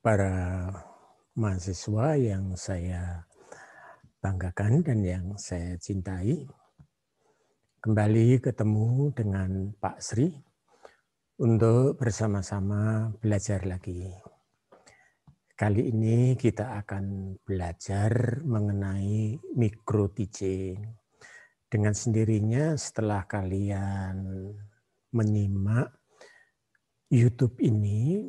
para mahasiswa yang saya banggakan dan yang saya cintai. Kembali ketemu dengan Pak Sri untuk bersama-sama belajar lagi. Kali ini kita akan belajar mengenai micro teaching. Dengan sendirinya setelah kalian menyimak YouTube ini,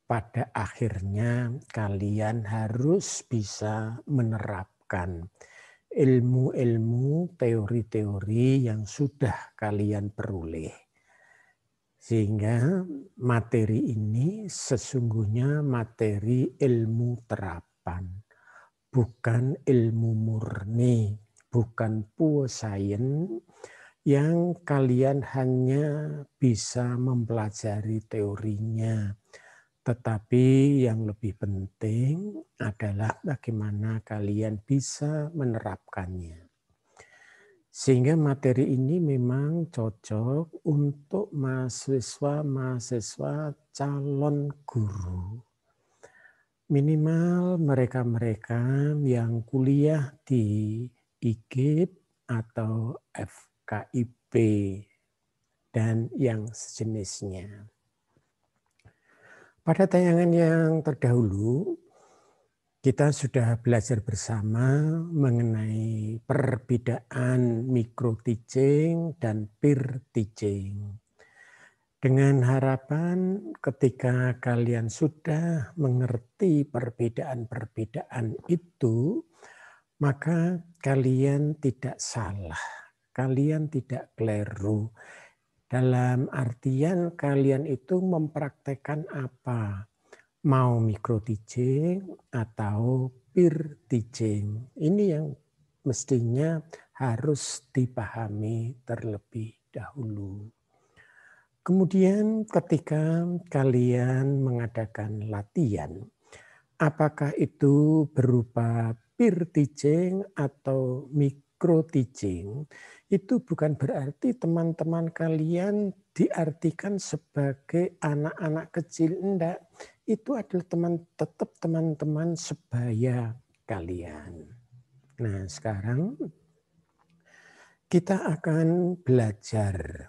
pada akhirnya kalian harus bisa menerapkan ilmu-ilmu, teori-teori yang sudah kalian peroleh. Sehingga materi ini sesungguhnya materi ilmu terapan, bukan ilmu murni, bukan pure science yang kalian hanya bisa mempelajari teorinya. Tetapi yang lebih penting adalah bagaimana kalian bisa menerapkannya. Sehingga materi ini memang cocok untuk mahasiswa-mahasiswa calon guru. Minimal mereka-mereka yang kuliah di IGIP atau FKIP dan yang sejenisnya. Pada tayangan yang terdahulu, kita sudah belajar bersama mengenai perbedaan micro teaching dan peer teaching. Dengan harapan ketika kalian sudah mengerti perbedaan-perbedaan itu, maka kalian tidak salah, kalian tidak keliru. Dalam artian kalian itu mempraktekkan apa? Mau micro teaching atau peer teaching. Ini yang mestinya harus dipahami terlebih dahulu. Kemudian ketika kalian mengadakan latihan, apakah itu berupa peer teaching atau micro teaching, itu bukan berarti teman-teman kalian diartikan sebagai anak-anak kecil, enggak. Itu adalah tetap teman-teman sebaya kalian. Nah, sekarang kita akan belajar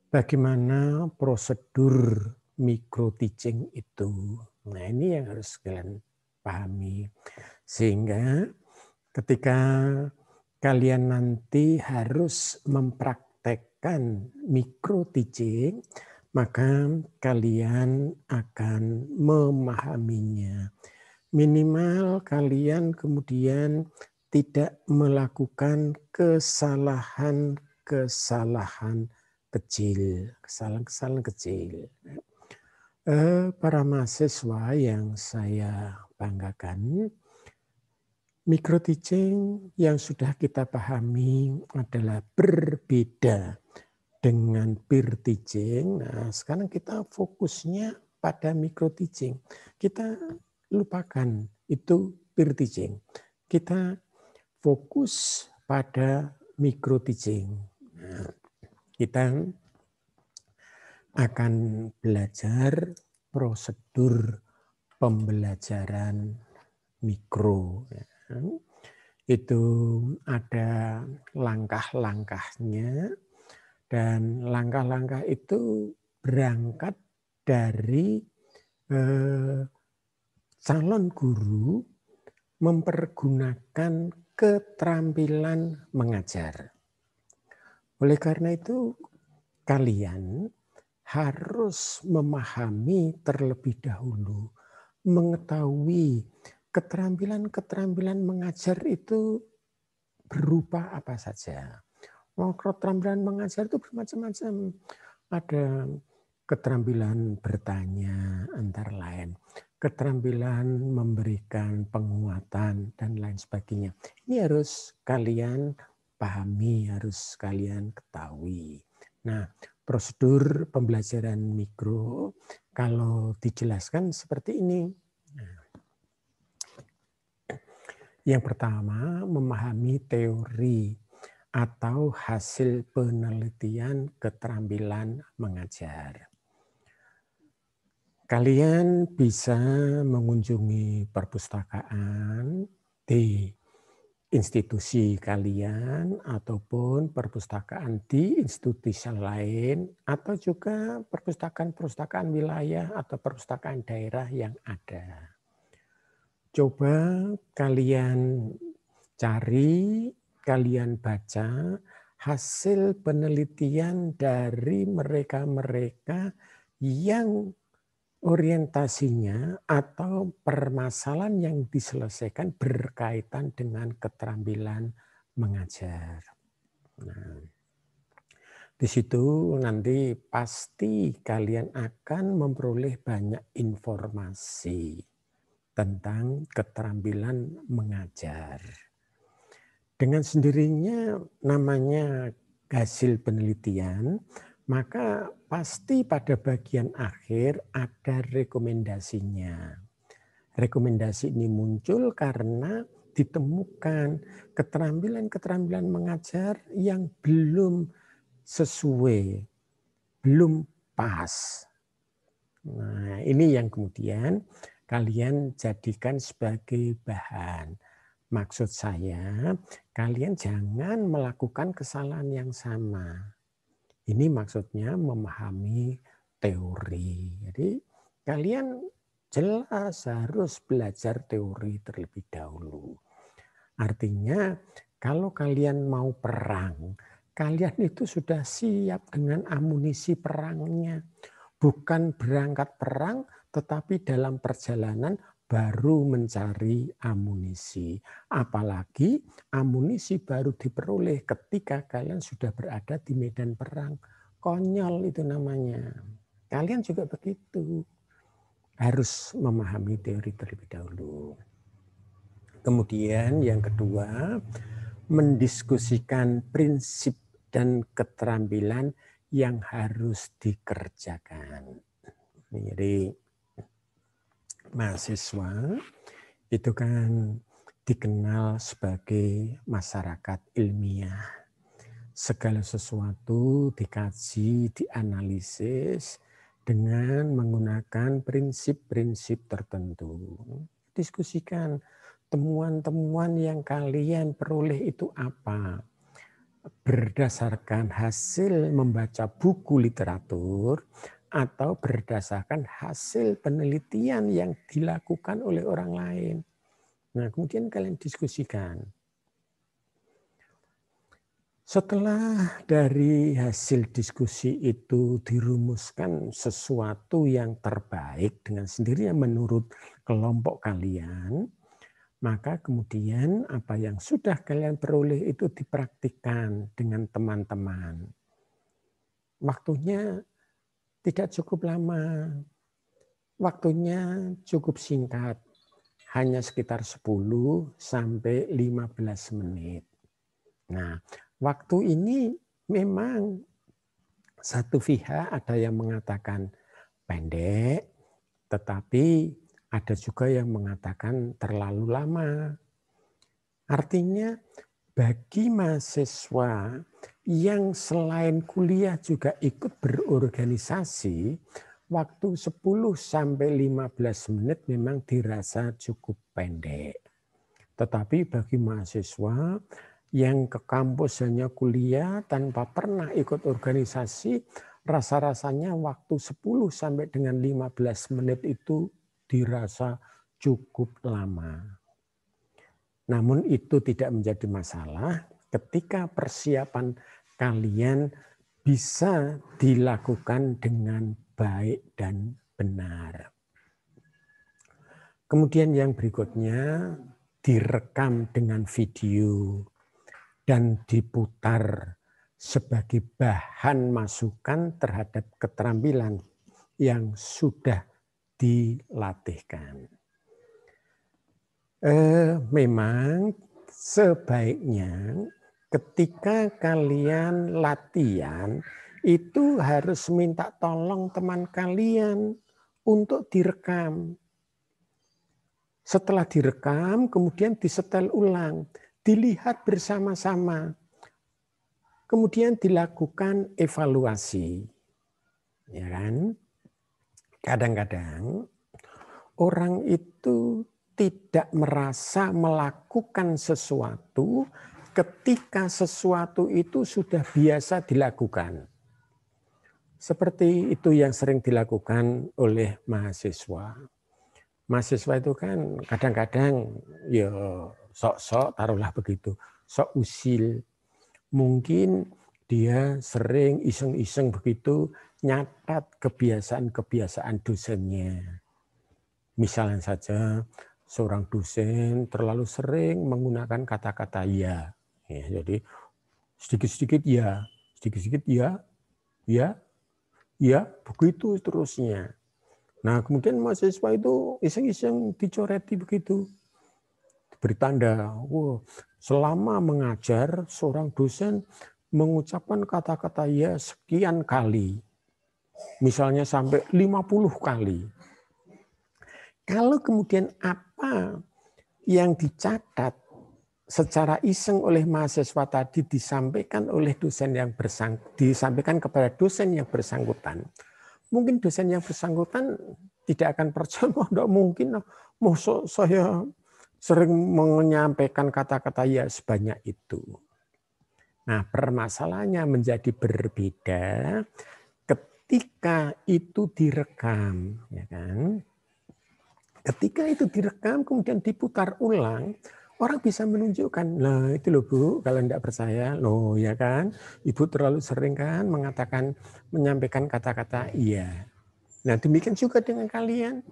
bagaimana prosedur micro teaching itu. Nah, ini yang harus kalian pahami. Sehingga ketika kalian nanti harus mempraktekkan micro teaching, maka kalian akan memahaminya. Minimal kalian kemudian tidak melakukan kesalahan-kesalahan kecil, kesalahan-kesalahan kecil. Para mahasiswa yang saya banggakan, micro teaching yang sudah kita pahami adalah berbeda dengan peer teaching. Nah, sekarang kita fokusnya pada micro teaching. Kita lupakan itu peer teaching. Kita fokus pada micro teaching. Nah, kita akan belajar prosedur pembelajaran mikro. Itu ada langkah-langkahnya, dan langkah-langkah itu berangkat dari calon guru mempergunakan keterampilan mengajar. Oleh karena itu, kalian harus memahami terlebih dahulu, mengetahui keterampilan-keterampilan mengajar itu berupa apa saja. Keterampilan mengajar itu bermacam-macam. Ada keterampilan bertanya antara lain, keterampilan memberikan penguatan dan lain sebagainya. Ini harus kalian pahami, harus kalian ketahui. Nah, prosedur pembelajaran mikro kalau dijelaskan seperti ini. Yang pertama, memahami teori atau hasil penelitian keterampilan mengajar. Kalian bisa mengunjungi perpustakaan di institusi kalian ataupun perpustakaan di institusi lain atau juga perpustakaan-perpustakaan wilayah atau perpustakaan daerah yang ada. Coba kalian cari, kalian baca hasil penelitian dari mereka-mereka yang orientasinya atau permasalahan yang diselesaikan berkaitan dengan keterampilan mengajar. Nah, di situ nanti pasti kalian akan memperoleh banyak informasi tentang keterampilan mengajar. Dengan sendirinya namanya hasil penelitian, maka pasti pada bagian akhir ada rekomendasinya. Rekomendasi ini muncul karena ditemukan keterampilan-keterampilan mengajar yang belum sesuai, belum pas. Nah, ini yang kemudian kalian jadikan sebagai bahan. Maksud saya, kalian jangan melakukan kesalahan yang sama. Ini maksudnya memahami teori. Jadi kalian jelas harus belajar teori terlebih dahulu. Artinya kalau kalian mau perang, kalian itu sudah siap dengan amunisi perangnya. Bukan berangkat perang, tetapi dalam perjalanan baru mencari amunisi. Apalagi amunisi baru diperoleh ketika kalian sudah berada di medan perang. Konyol itu namanya. Kalian juga begitu. Harus memahami teori terlebih dahulu. Kemudian yang kedua, mendiskusikan prinsip dan keterampilan yang harus dikerjakan. Jadi mahasiswa itu kan dikenal sebagai masyarakat ilmiah. Segala sesuatu dikaji, dianalisis dengan menggunakan prinsip-prinsip tertentu. Diskusikan temuan-temuan yang kalian peroleh itu apa. Berdasarkan hasil membaca buku literatur atau berdasarkan hasil penelitian yang dilakukan oleh orang lain. Nah, kemudian kalian diskusikan. Setelah dari hasil diskusi itu dirumuskan sesuatu yang terbaik dengan sendirinya menurut kelompok kalian, maka kemudian apa yang sudah kalian peroleh itu dipraktikkan dengan teman-teman. Waktunya tidak cukup lama, waktunya cukup singkat, hanya sekitar 10 sampai 15 menit. Nah, waktu ini memang satu pihak ada yang mengatakan pendek, tetapi ada juga yang mengatakan terlalu lama. Artinya bagi mahasiswa yang selain kuliah juga ikut berorganisasi, waktu 10 sampai 15 menit memang dirasa cukup pendek. Tetapi bagi mahasiswa yang ke kampus hanya kuliah tanpa pernah ikut organisasi, rasa-rasanya waktu 10 sampai dengan 15 menit itu dirasa cukup lama. Namun itu tidak menjadi masalah ketika persiapan kalian bisa dilakukan dengan baik dan benar. Kemudian yang berikutnya direkam dengan video dan diputar sebagai bahan masukan terhadap keterampilan yang sudah dilatihkan. Memang sebaiknya ketika kalian latihan itu harus minta tolong teman kalian untuk direkam. Setelah direkam kemudian disetel ulang, dilihat bersama-sama. Kemudian dilakukan evaluasi. Ya kan? kadang-kadang orang itu tidak merasa melakukan sesuatu ketika sesuatu itu sudah biasa dilakukan. Seperti itu yang sering dilakukan oleh mahasiswa. Mahasiswa itu kan kadang-kadang ya sok-sok, taruhlah begitu, sok usil. Mungkin dia sering iseng-iseng begitu nyatat kebiasaan-kebiasaan dosennya. Misalnya saja seorang dosen terlalu sering menggunakan kata-kata ya. Jadi sedikit-sedikit ya, sedikit-sedikit ya, ya, begitu terusnya. Nah kemudian mahasiswa itu iseng-iseng dicoreti begitu. Beri tanda, selama mengajar seorang dosen mengucapkan kata-kata ya sekian kali. Misalnya sampai 50 kali. Kalau kemudian apa yang dicatat secara iseng oleh mahasiswa tadi disampaikan oleh dosen yang disampaikan kepada dosen yang bersangkutan, mungkin dosen yang bersangkutan tidak akan percaya, tidak mungkin, saya sering menyampaikan kata-kata ya sebanyak itu. Nah, permasalahannya menjadi berbeda ketika itu direkam, ya kan? Ketika itu direkam kemudian diputar ulang, orang bisa menunjukkan, nah itu loh Bu, kalau tidak percaya, loh ya kan, Ibu terlalu sering kan menyampaikan kata-kata iya. Nah demikian juga dengan kalian.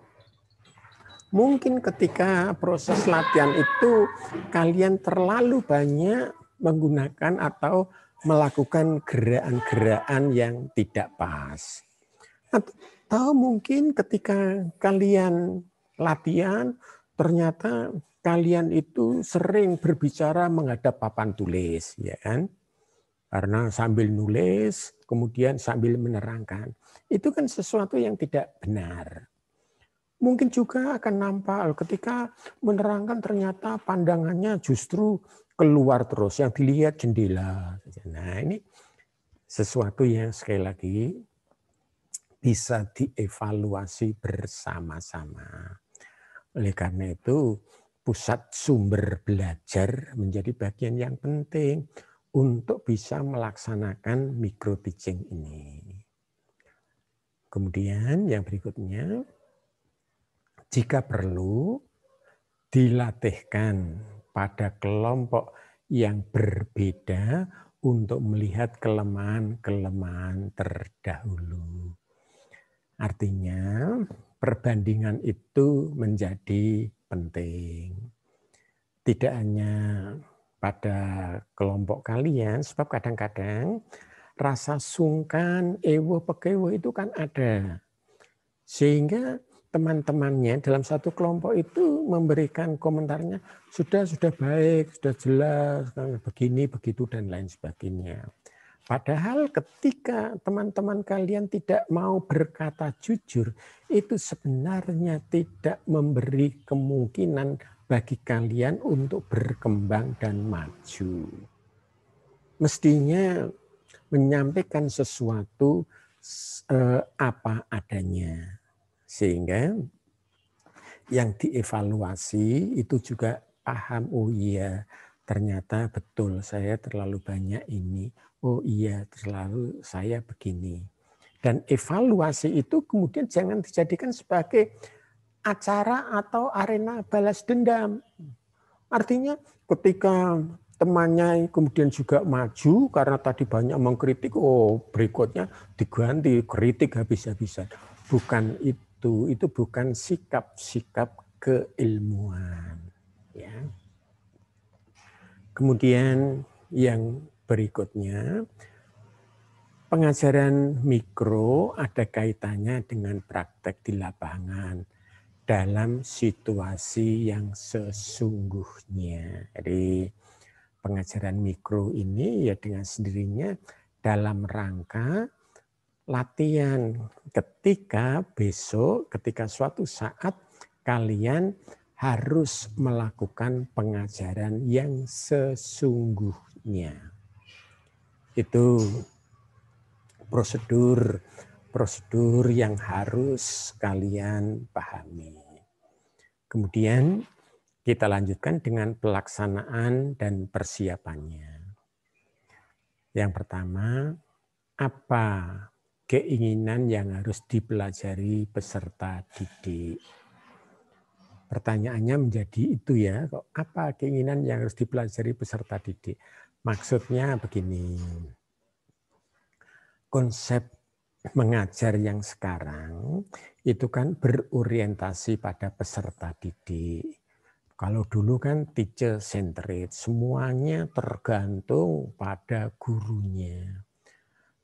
Mungkin ketika proses latihan itu kalian terlalu banyak menggunakan atau melakukan gerakan-gerakan yang tidak pas. Atau mungkin ketika kalian latihan, ternyata kalian itu sering berbicara menghadap papan tulis, ya kan? Karena sambil nulis, kemudian sambil menerangkan. Itu kan sesuatu yang tidak benar. Mungkin juga akan nampak ketika menerangkan ternyata pandangannya justru keluar terus, yang dilihat jendela. Nah ini sesuatu yang sekali lagi bisa dievaluasi bersama-sama. Oleh karena itu, pusat sumber belajar menjadi bagian yang penting untuk bisa melaksanakan micro teaching ini. Kemudian yang berikutnya, jika perlu dilatihkan pada kelompok yang berbeda untuk melihat kelemahan-kelemahan terdahulu. Artinya perbandingan itu menjadi penting. Tidak hanya pada kelompok kalian, sebab kadang-kadang rasa sungkan, ewo, pekewo itu kan ada. Sehingga teman-temannya dalam satu kelompok itu memberikan komentarnya, sudah baik, sudah jelas, begini, begitu, dan lain sebagainya. Padahal ketika teman-teman kalian tidak mau berkata jujur, itu sebenarnya tidak memberi kemungkinan bagi kalian untuk berkembang dan maju. Mestinya menyampaikan sesuatu apa adanya. Sehingga yang dievaluasi itu juga paham, oh iya, ternyata betul saya terlalu banyak ini. Oh iya, terlalu saya begini. Dan evaluasi itu kemudian jangan dijadikan sebagai acara atau arena balas dendam. Artinya ketika temannya kemudian juga maju karena tadi banyak mengkritik, oh berikutnya diganti kritik habis-habisan. Bukan itu bukan sikap-sikap keilmuan. Ya. Kemudian yang berikutnya, pengajaran mikro ada kaitannya dengan praktek di lapangan dalam situasi yang sesungguhnya. Jadi pengajaran mikro ini ya dengan sendirinya dalam rangka latihan ketika suatu saat kalian harus melakukan pengajaran yang sesungguhnya. Itu prosedur prosedur yang harus kalian pahami. Kemudian kita lanjutkan dengan pelaksanaan dan persiapannya. Yang pertama, apa keinginan yang harus dipelajari peserta didik? Pertanyaannya menjadi itu ya, apa keinginan yang harus dipelajari peserta didik? Maksudnya begini, konsep mengajar yang sekarang itu kan berorientasi pada peserta didik. Kalau dulu kan teacher centered, semuanya tergantung pada gurunya.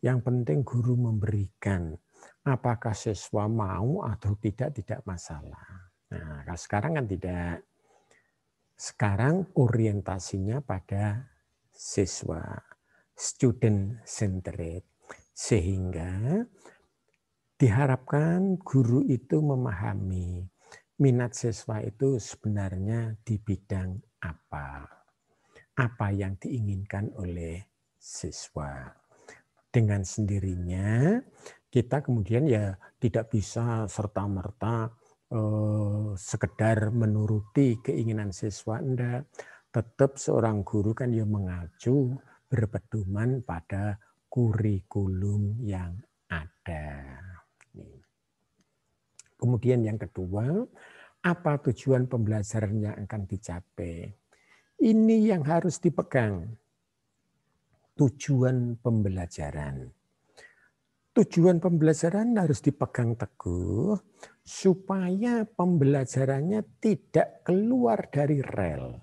Yang penting guru memberikan, apakah siswa mau atau tidak masalah. Nah, kalau sekarang kan tidak. Sekarang orientasinya pada siswa, student centered. Sehingga diharapkan guru itu memahami minat siswa itu sebenarnya di bidang apa yang diinginkan oleh siswa. Dengan sendirinya kita kemudian ya tidak bisa serta-merta sekedar menuruti keinginan siswa, enggak. Tetap seorang guru kan ya mengacu berpedoman pada kurikulum yang ada. Kemudian yang kedua, apa tujuan pembelajaran yang akan dicapai? Ini yang harus dipegang. Tujuan pembelajaran. Tujuan pembelajaran harus dipegang teguh supaya pembelajarannya tidak keluar dari rel.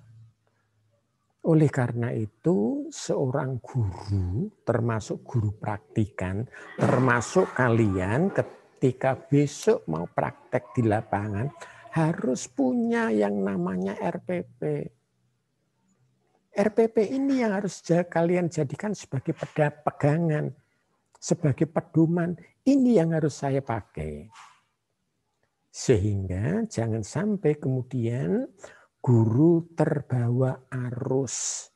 Oleh karena itu, seorang guru, termasuk guru praktikan, termasuk kalian ketika besok mau praktek di lapangan, harus punya yang namanya RPP. RPP ini yang harus kalian jadikan sebagai pegangan, sebagai pedoman. Ini yang harus saya pakai. Sehingga jangan sampai kemudian guru terbawa arus.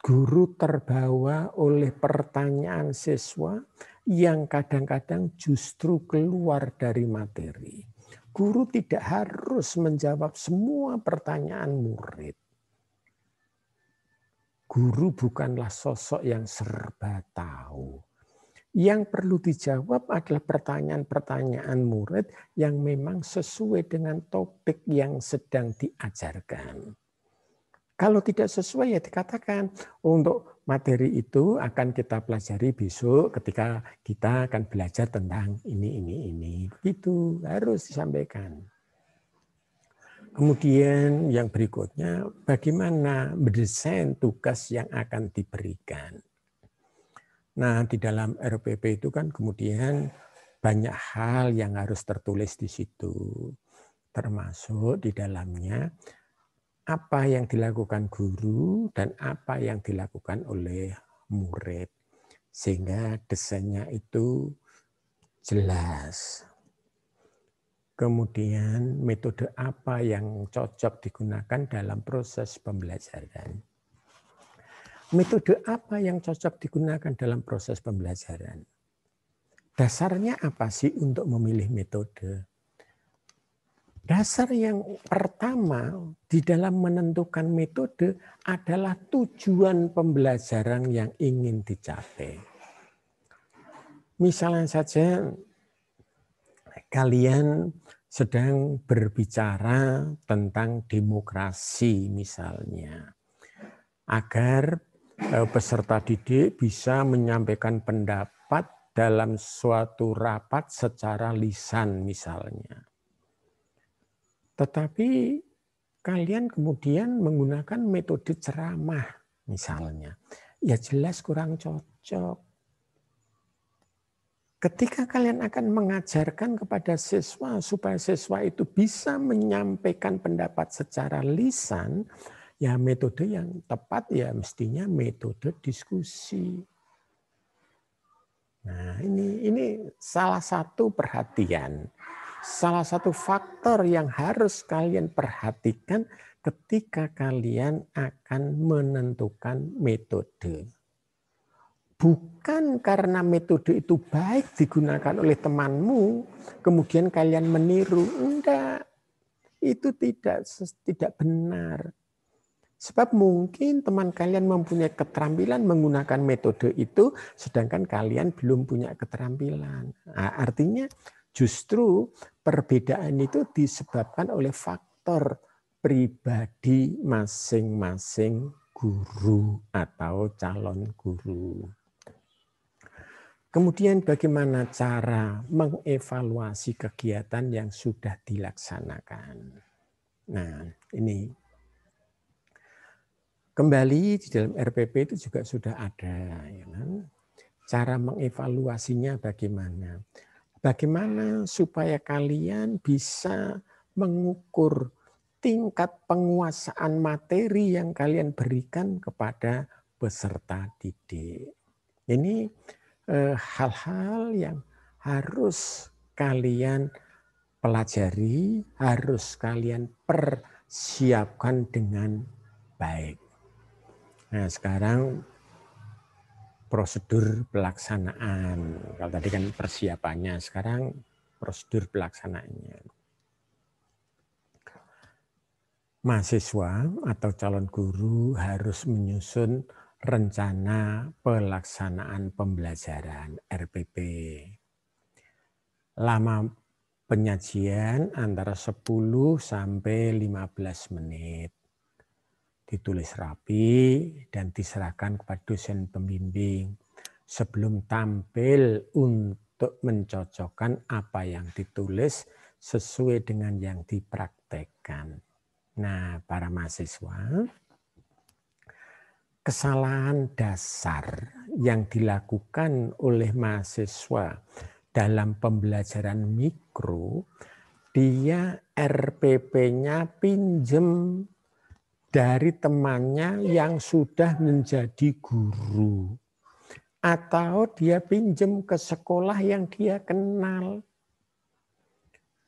Guru terbawa oleh pertanyaan siswa yang kadang-kadang justru keluar dari materi. Guru tidak harus menjawab semua pertanyaan murid. Guru bukanlah sosok yang serba tahu. Yang perlu dijawab adalah pertanyaan-pertanyaan murid yang memang sesuai dengan topik yang sedang diajarkan. Kalau tidak sesuai ya dikatakan untuk materi itu akan kita pelajari besok ketika kita akan belajar tentang ini. Itu harus disampaikan. Kemudian yang berikutnya bagaimana mendesain tugas yang akan diberikan. Nah, di dalam RPP itu kan kemudian banyak hal yang harus tertulis di situ. Termasuk di dalamnya apa yang dilakukan guru dan apa yang dilakukan oleh murid. Sehingga desainnya itu jelas. Kemudian metode apa yang cocok digunakan dalam proses pembelajaran. Metode apa yang cocok digunakan dalam proses pembelajaran? Dasarnya apa sih untuk memilih metode? Dasar yang pertama di dalam menentukan metode adalah tujuan pembelajaran yang ingin dicapai. Misalnya saja kalian sedang berbicara tentang demokrasi misalnya. Agar peserta didik bisa menyampaikan pendapat dalam suatu rapat secara lisan misalnya. Tetapi kalian kemudian menggunakan metode ceramah misalnya. Ya jelas kurang cocok. Ketika kalian akan mengajarkan kepada siswa supaya siswa itu bisa menyampaikan pendapat secara lisan, ya metode yang tepat ya mestinya metode diskusi. Nah, ini salah satu perhatian. Salah satu faktor yang harus kalian perhatikan ketika kalian akan menentukan metode. bukan karena metode itu baik digunakan oleh temanmu, kemudian kalian meniru. Enggak, itu tidak benar. Sebab mungkin teman kalian mempunyai keterampilan menggunakan metode itu, sedangkan kalian belum punya keterampilan. Nah, artinya justru perbedaan itu disebabkan oleh faktor pribadi masing-masing guru atau calon guru. Kemudian bagaimana cara mengevaluasi kegiatan yang sudah dilaksanakan? Nah, ini kembali di dalam RPP itu juga sudah ada, ya kan? Cara mengevaluasinya bagaimana? Bagaimana supaya kalian bisa mengukur tingkat penguasaan materi yang kalian berikan kepada peserta didik. Ini hal-hal yang harus kalian pelajari, harus kalian persiapkan dengan baik. Nah, sekarang prosedur pelaksanaan. Kalau tadi kan persiapannya, sekarang prosedur pelaksanaannya. Mahasiswa atau calon guru harus menyusun rencana pelaksanaan pembelajaran RPP. Lama penyajian antara 10 sampai 15 menit. Ditulis rapi dan diserahkan kepada dosen pembimbing sebelum tampil untuk mencocokkan apa yang ditulis sesuai dengan yang dipraktekkan. Nah, para mahasiswa, kesalahan dasar yang dilakukan oleh mahasiswa dalam pembelajaran mikro, dia RPP-nya pinjem dari temannya yang sudah menjadi guru. Atau dia pinjam ke sekolah yang dia kenal.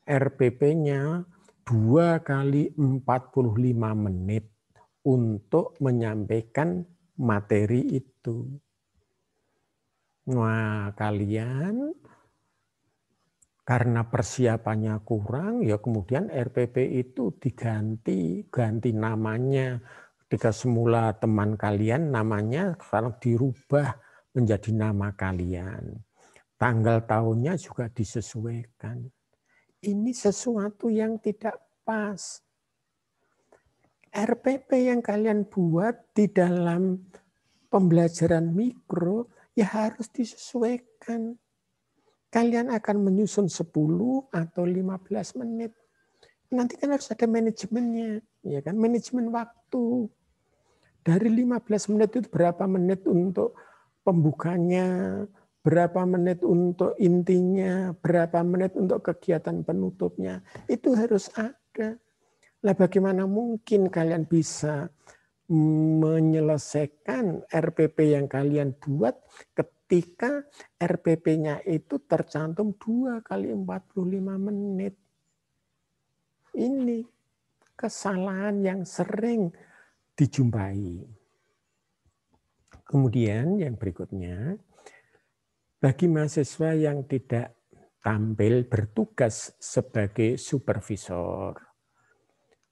RPP-nya 2 kali 45 menit untuk menyampaikan materi itu. Nah, kalian karena persiapannya kurang, ya kemudian RPP itu ganti namanya. Ketika semula teman kalian namanya sekarang dirubah menjadi nama kalian. Tanggal tahunnya juga disesuaikan. Ini sesuatu yang tidak pas. RPP yang kalian buat di dalam pembelajaran mikro ya harus disesuaikan. Kalian akan menyusun 10 atau 15 menit. Nanti kan harus ada manajemennya, ya kan? Manajemen waktu. Dari 15 menit itu berapa menit untuk pembukanya, berapa menit untuk intinya, berapa menit untuk kegiatan penutupnya. Itu harus ada. Nah, bagaimana mungkin kalian bisa menyelesaikan RPP yang kalian buat ketika RPP-nya itu tercantum 2 kali 45 menit. Ini kesalahan yang sering dijumpai. Kemudian yang berikutnya, bagi mahasiswa yang tidak tampil bertugas sebagai supervisor,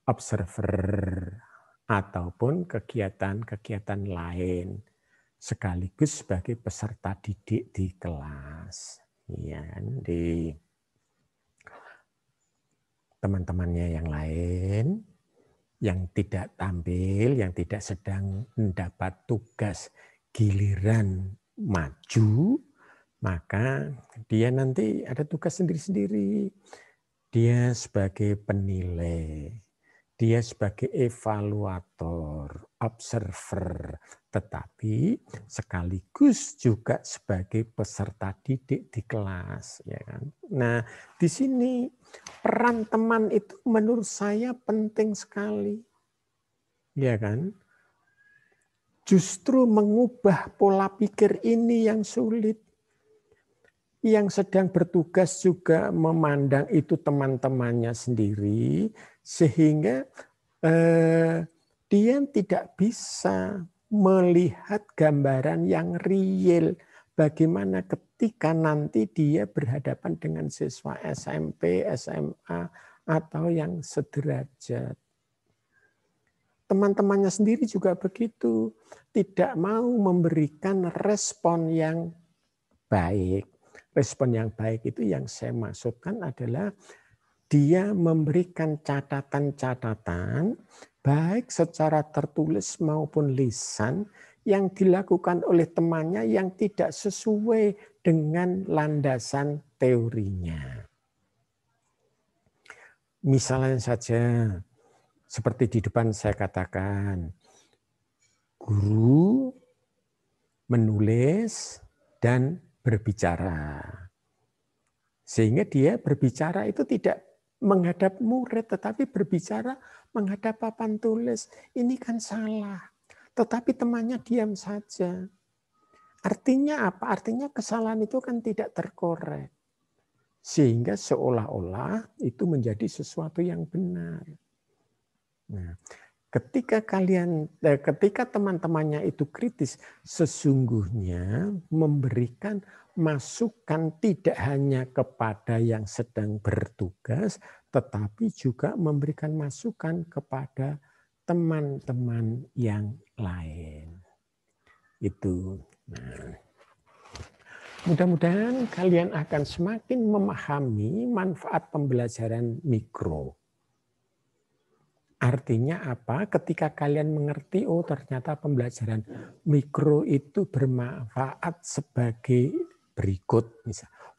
observer, ataupun kegiatan-kegiatan lain, sekaligus sebagai peserta didik di kelas. Ya, di teman-temannya yang lain, yang tidak tampil, yang tidak sedang mendapat tugas giliran maju, maka dia nanti ada tugas sendiri-sendiri. Dia sebagai penilai, dia sebagai evaluator, observer, tetapi sekaligus juga sebagai peserta didik di kelas. Ya kan? Nah, di sini peran teman itu menurut saya penting sekali. Ya kan? Justru mengubah pola pikir ini yang sulit. Yang sedang bertugas juga memandang itu teman-temannya sendiri, sehingga dia tidak bisa melihat gambaran yang real. Bagaimana ketika nanti dia berhadapan dengan siswa SMP, SMA, atau yang sederajat. Teman-temannya sendiri juga begitu. Tidak mau memberikan respon yang baik. Respon yang baik itu yang saya maksudkan adalah dia memberikan catatan-catatan baik secara tertulis maupun lisan yang dilakukan oleh temannya yang tidak sesuai dengan landasan teorinya. Misalnya saja, seperti di depan saya katakan, guru menulis dan berbicara. Sehingga dia berbicara itu tidak menghadap murid, tetapi berbicara menghadap papan tulis. Ini kan salah. Tetapi temannya diam saja. Artinya apa? Artinya kesalahan itu kan tidak terkorek. Sehingga seolah-olah itu menjadi sesuatu yang benar. Nah, ketika teman-temannya itu kritis, sesungguhnya memberikan masukan tidak hanya kepada yang sedang bertugas, tetapi juga memberikan masukan kepada teman-teman yang lain. Itu. Nah, mudah-mudahan kalian akan semakin memahami manfaat pembelajaran mikro. Artinya apa? Ketika kalian mengerti, oh ternyata pembelajaran mikro itu bermanfaat sebagai berikut.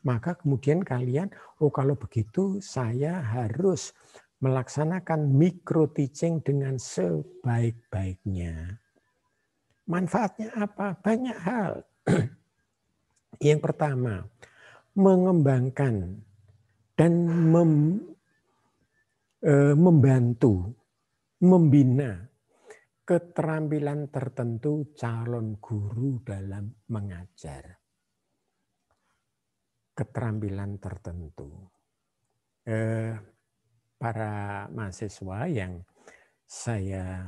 Maka kemudian kalian, oh kalau begitu saya harus melaksanakan micro teaching dengan sebaik-baiknya. Manfaatnya apa? Banyak hal. Yang pertama, mengembangkan dan membantu, membina keterampilan tertentu calon guru dalam mengajar. Keterampilan tertentu. Para mahasiswa yang saya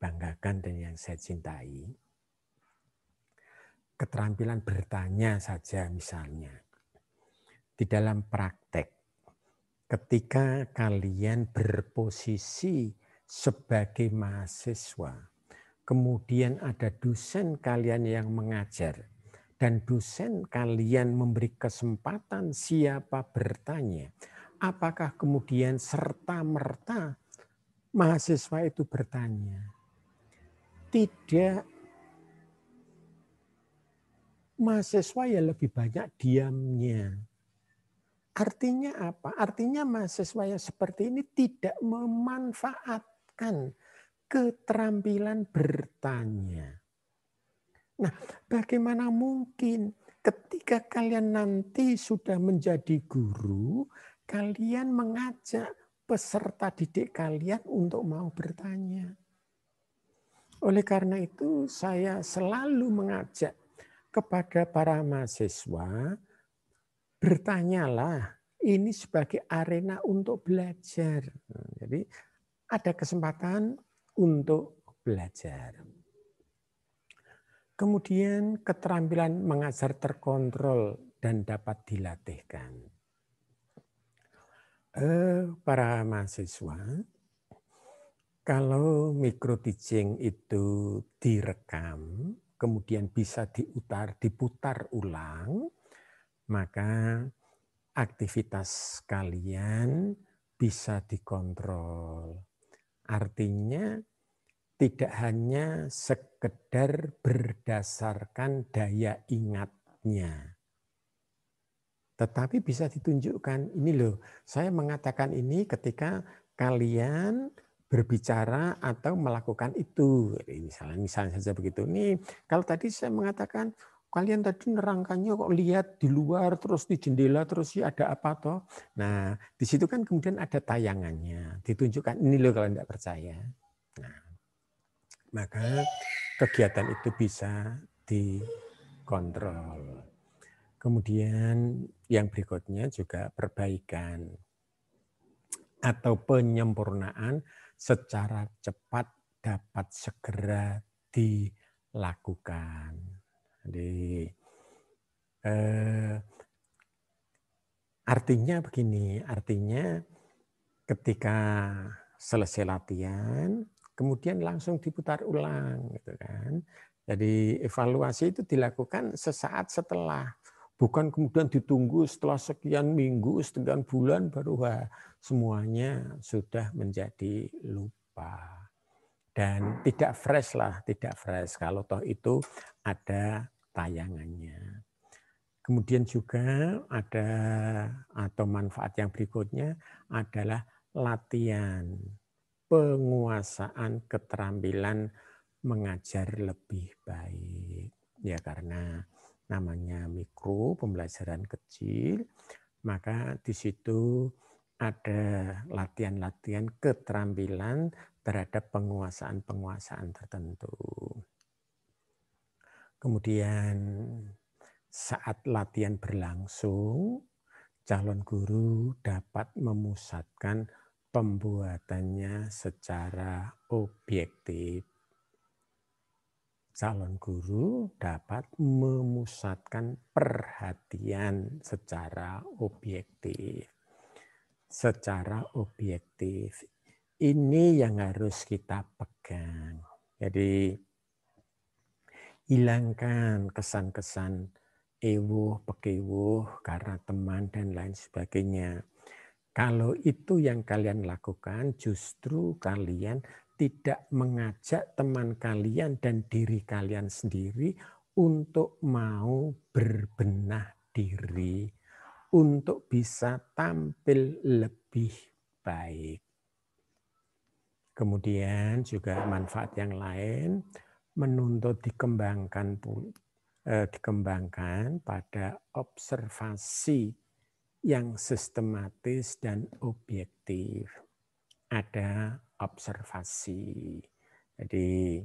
banggakan dan yang saya cintai, keterampilan bertanya saja misalnya. Di dalam praktek, ketika kalian berposisi sebagai mahasiswa, kemudian ada dosen kalian yang mengajar, dan dosen kalian memberi kesempatan siapa bertanya, apakah kemudian serta-merta mahasiswa itu bertanya? Tidak. Mahasiswa ya lebih banyak diamnya. Artinya apa? Artinya mahasiswa yang seperti ini tidak memanfaatkan keterampilan bertanya. Nah, bagaimana mungkin ketika kalian nanti sudah menjadi guru, kalian mengajak peserta didik kalian untuk mau bertanya? Oleh karena itu, saya selalu mengajak kepada para mahasiswa, bertanyalah, ini sebagai arena untuk belajar. Jadi ada kesempatan untuk belajar. Kemudian keterampilan mengajar terkontrol dan dapat dilatihkan. Para mahasiswa, kalau micro teaching itu direkam, kemudian bisa diputar ulang, maka aktivitas kalian bisa dikontrol. Artinya tidak hanya sekedar berdasarkan daya ingatnya, tetapi bisa ditunjukkan, ini loh, saya mengatakan ini ketika kalian berbicara atau melakukan itu. Misalnya saja begitu. Nih, kalau tadi saya mengatakan, kalian tadi nerangkannya kok lihat di luar, terus di jendela, terus ya ada apa toh. Nah, di situ kan kemudian ada tayangannya. Ditunjukkan, ini loh kalau tidak percaya. Nah, maka kegiatan itu bisa dikontrol. Kemudian yang berikutnya juga perbaikan atau penyempurnaan secara cepat dapat segera dilakukan. Jadi artinya begini, artinya ketika selesai latihan, kemudian langsung diputar ulang, gitu kan. Jadi evaluasi itu dilakukan sesaat setelah, bukan kemudian ditunggu setelah sekian minggu, sekian bulan baru semuanya sudah menjadi lupa. Dan tidak fresh lah, tidak fresh kalau toh itu ada tayangannya. Kemudian juga ada atau manfaat yang berikutnya adalah latihan penguasaan keterampilan mengajar lebih baik. Ya karena namanya mikro, pembelajaran kecil, maka di situ ada latihan-latihan keterampilan terhadap penguasaan-penguasaan tertentu. Kemudian saat latihan berlangsung, calon guru dapat memusatkan pembuatannya secara objektif. Calon guru dapat memusatkan perhatian secara objektif. Secara objektif. Ini yang harus kita pegang. Jadi hilangkan kesan-kesan ewuh, pekewuh, karena teman dan lain sebagainya. Kalau itu yang kalian lakukan, justru kalian tidak mengajak teman kalian dan diri kalian sendiri untuk mau berbenah diri, untuk bisa tampil lebih baik. Kemudian juga manfaat yang lain, menuntut dikembangkan pada observasi yang sistematis dan objektif. Ada observasi. Jadi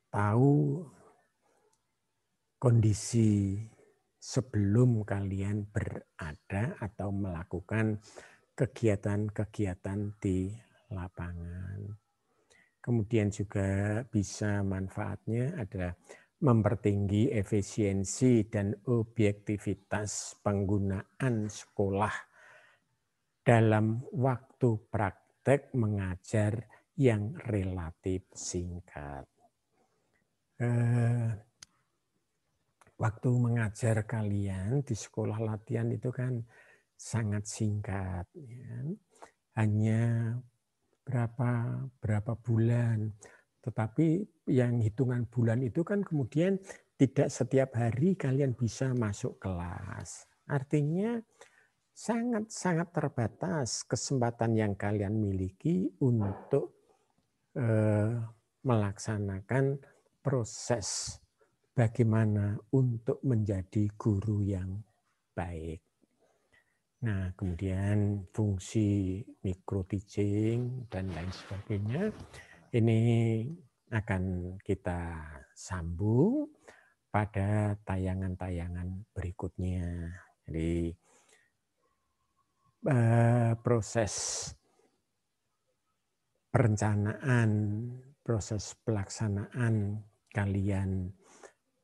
tahu kondisi sebelum kalian berada atau melakukan kegiatan-kegiatan di lapangan. Kemudian juga bisa manfaatnya adalah mempertinggi efisiensi dan objektivitas penggunaan sekolah dalam waktu praktek mengajar yang relatif singkat. Waktu mengajar kalian di sekolah latihan itu kan sangat singkat, ya. Hanya berapa bulan. Tetapi yang hitungan bulan itu kan kemudian tidak setiap hari kalian bisa masuk kelas. Artinya sangat-sangat terbatas kesempatan yang kalian miliki untuk melaksanakan proses bagaimana untuk menjadi guru yang baik. Nah, kemudian fungsi micro teaching dan lain sebagainya ini akan kita sambung pada tayangan-tayangan berikutnya. Jadi proses perencanaan, proses pelaksanaan kalian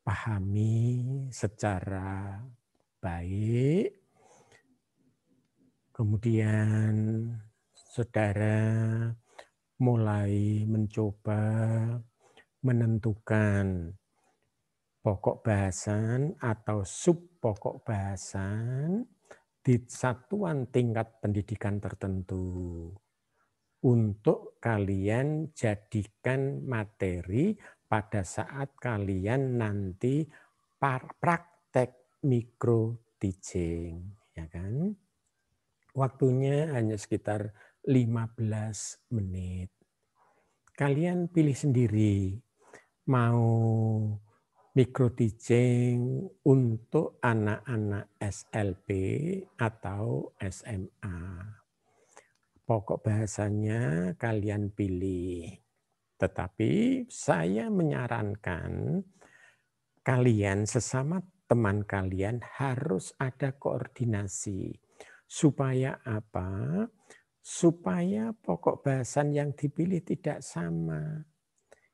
pahami secara baik. Kemudian saudara mulai mencoba menentukan pokok bahasan atau sub pokok bahasan di satuan tingkat pendidikan tertentu untuk kalian jadikan materi pada saat kalian nanti praktek micro teaching, ya kan? Waktunya hanya sekitar 15 menit. Kalian pilih sendiri mau micro teaching untuk anak-anak SLB atau SMA. Pokok bahasanya kalian pilih. Tetapi saya menyarankan kalian sesama teman kalian harus ada koordinasi. Supaya apa? Supaya pokok bahasan yang dipilih tidak sama.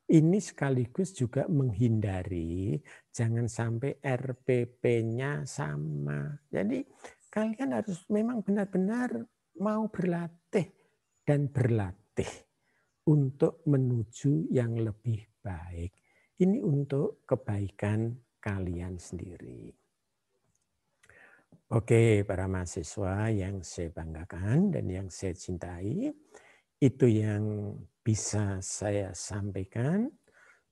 Ini sekaligus juga menghindari jangan sampai RPP-nya sama. Jadi kalian harus memang benar-benar mau berlatih dan berlatih untuk menuju yang lebih baik. Ini untuk kebaikan kalian sendiri. Oke, para mahasiswa yang saya banggakan dan yang saya cintai, itu yang bisa saya sampaikan.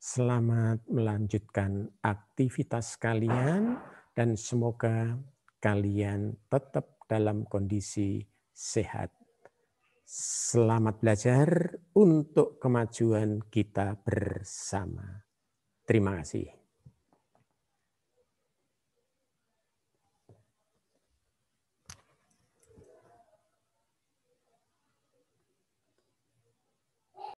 Selamat melanjutkan aktivitas kalian dan semoga kalian tetap dalam kondisi sehat. Selamat belajar untuk kemajuan kita bersama. Terima kasih.